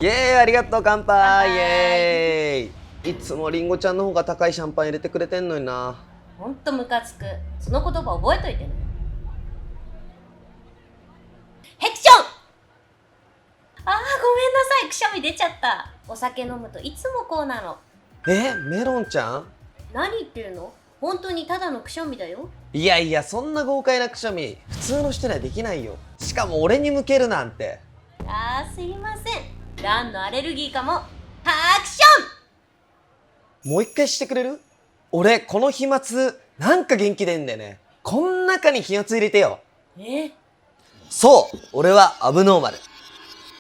イエーイ、ありがとう、乾杯。イ乾杯エーイ。いつもりんごちゃんの方が高いシャンパン入れてくれてんのにな。ほんとムカつく。その言葉覚えといてね。ヘクション。ごめんなさい、くしゃみ出ちゃった。お酒飲むといつもこうなの。メロンちゃん。何言ってるの？本当にただのくしゃみだよ。いやいや、そんな豪快なくしゃみ普通の人にはできないよ。しかも俺に向けるなんて。すいません。ランのアレルギーかも。ハクシもう一回してくれる？俺この飛沫なんか元気出んだよね。こん中に飛沫入れてよ。ョン。そう、俺はアブノーマル。